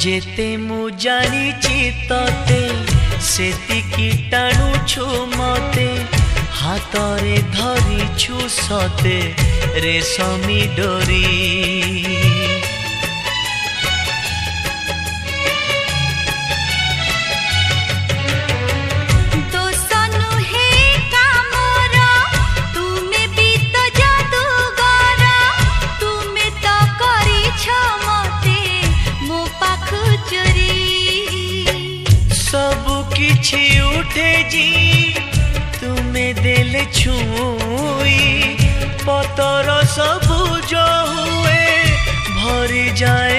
जेते मु जानिची तते सेतिकी टाणुछु मते हातरे धरिछु सते रेशमी डोरी। किछि उठे जी तुम्हें देले छुई पतर सबुज हुए भरी जाए